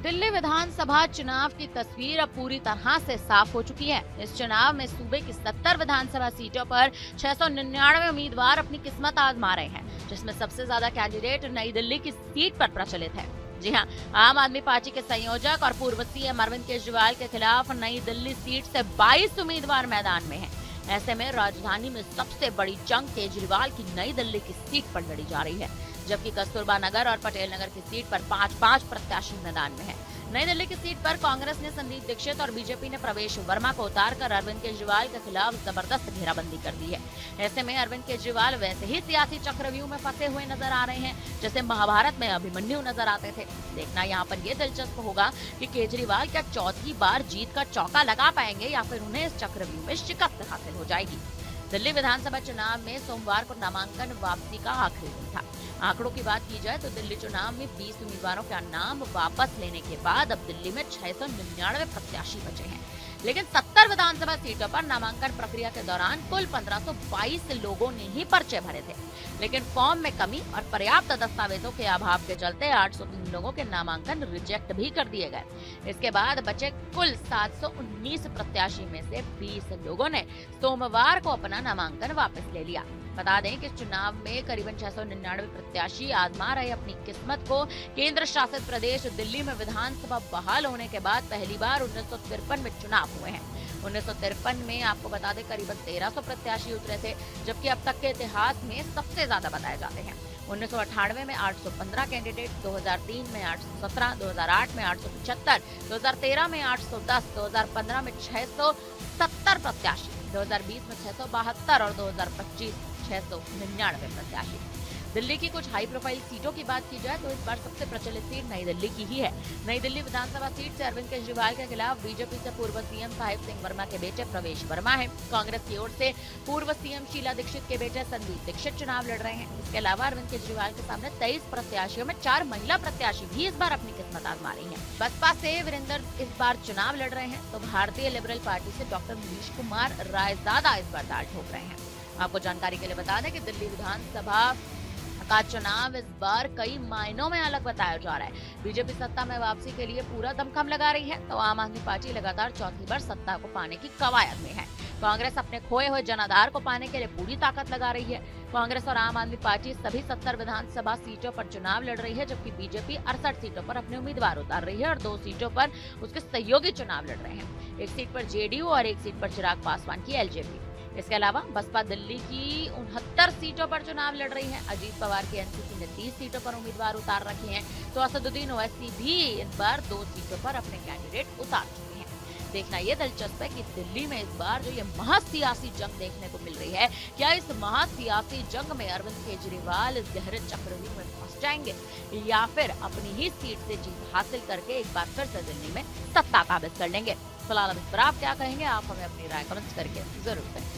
दिल्ली विधानसभा चुनाव की तस्वीर अब पूरी तरह से साफ हो चुकी है। इस चुनाव में सूबे की 70 विधानसभा सीटों पर 699 उम्मीदवार अपनी किस्मत आजमा रहे हैं, जिसमें सबसे ज्यादा कैंडिडेट नई दिल्ली की सीट पर प्रचलित है। जी हां, आम आदमी पार्टी के संयोजक और पूर्व सीएम अरविंद केजरीवाल के खिलाफ नई दिल्ली सीट से 22 उम्मीदवार मैदान में हैं। ऐसे में राजधानी में सबसे बड़ी जंग केजरीवाल की नई दिल्ली की सीट पर लड़ी जा रही है, जबकि कस्तूरबा नगर और पटेल नगर की सीट पर 5-5 प्रत्याशी मैदान में हैं। नई दिल्ली की सीट पर कांग्रेस ने संदीप दीक्षित और बीजेपी ने प्रवेश वर्मा को उतारकर अरविंद केजरीवाल के खिलाफ जबरदस्त घेराबंदी कर दी है। ऐसे में अरविंद केजरीवाल वैसे ही सियासी चक्रव्यूह में फंसे हुए नजर आ रहे हैं, जैसे महाभारत में अभिमन्यु नजर आते थे। देखना यहाँ पर यह दिलचस्प होगा कि केजरीवाल क्या चौथी बार जीत का चौका लगा पाएंगे या फिर उन्हें इस चक्रव्यूह में शिकस्त हासिल हो जाएगी। दिल्ली विधानसभा चुनाव में सोमवार को नामांकन वापसी का आखिरी दिन था। आंकड़ों की बात की जाए तो दिल्ली चुनाव में 20 उम्मीदवारों का नाम वापस लेने के बाद अब दिल्ली में 699 प्रत्याशी बचे हैं, लेकिन 70 विधानसभा सीटों पर नामांकन प्रक्रिया के दौरान कुल 1522 लोगों ने ही पर्चे भरे थे, लेकिन फॉर्म में कमी और पर्याप्त दस्तावेजों के अभाव के चलते 803 लोगों के नामांकन रिजेक्ट भी कर दिए गए। इसके बाद बचे कुल 719 प्रत्याशी में से 20 लोगों ने सोमवार को अपना नामांकन वापस ले लिया। बता दें कि इस चुनाव में करीबन 699 प्रत्याशी आजमा रहे अपनी किस्मत को। केंद्र शासित प्रदेश दिल्ली में विधानसभा बहाल होने के बाद पहली बार 1953 में चुनाव हुए हैं। 1953 में आपको बता दें करीबन 1300 प्रत्याशी उतरे थे, जबकि अब तक के इतिहास में सबसे ज्यादा बताए जाते हैं। 1998 में 815 कैंडिडेट, 2003 में 817, 2008 में 875, 2013 में 810, 2015 में 670 प्रत्याशी, 2020 में 672 और 2025 699 प्रत्याशी। दिल्ली की कुछ हाई प्रोफाइल सीटों की बात की जाए तो इस बार सबसे प्रचलित सीट नई दिल्ली की ही है। नई दिल्ली विधानसभा सीट से अरविंद केजरीवाल के खिलाफ बीजेपी से पूर्व सीएम साहिब सिंह वर्मा के बेटे प्रवेश वर्मा है। कांग्रेस की ओर से पूर्व सीएम शीला दीक्षित के बेटे संदीप दीक्षित चुनाव लड़ रहे हैं। इसके अलावा अरविंद केजरीवाल के सामने 23 प्रत्याशियों में 4 महिला प्रत्याशी भी इस बार अपनी किस्मत आजमा रही है। बसपा से वीरेंद्र इस बार चुनाव लड़ रहे हैं, तो भारतीय लिबरल पार्टी से डॉक्टर मनीष कुमार रायजादा इस बार दाल ठोक रहे हैं। आपको जानकारी के लिए बता दें कि दिल्ली विधानसभा का चुनाव इस बार कई मायनों में अलग बताया जा रहा है। बीजेपी सत्ता में वापसी के लिए पूरा दमखम लगा रही है, तो आम आदमी पार्टी लगातार चौथी बार सत्ता को पाने की कवायद में है। कांग्रेस अपने खोए हुए जनाधार को पाने के लिए पूरी ताकत लगा रही है। कांग्रेस और आम आदमी पार्टी सभी 70 विधानसभा सीटों पर चुनाव लड़ रही है, जबकि बीजेपी 68 सीटों पर अपने उम्मीदवार उतार रही है और 2 सीटों पर उसके सहयोगी चुनाव लड़ रहे हैं। एक सीट पर जेडीयू और एक सीट पर चिराग पासवान की एलजेपी। इसके अलावा बसपा दिल्ली की 69 सीटों पर चुनाव लड़ रही है। अजीत पवार की एनसीपी ने 30 सीटों पर उम्मीदवार उतार रखे हैं, तो असदुद्दीन ओवैसी भी इस बार 2 सीटों पर अपने कैंडिडेट उतार चुके हैं। देखना यह दिलचस्प है कि दिल्ली में इस बार जो ये महासियासी जंग देखने को मिल रही है, क्या इस महासियासी जंग में अरविंद केजरीवाल इस गहरे चक्रव्यूह में फंस जाएंगे या फिर अपनी ही सीट से जीत हासिल करके एक बार फिर से दिल्ली में सत्ता काबिज कर लेंगे। फिलहाल अब इस पर आप क्या कहेंगे, आप हमें अपनी राय कमेंट्स करके जरूर करें।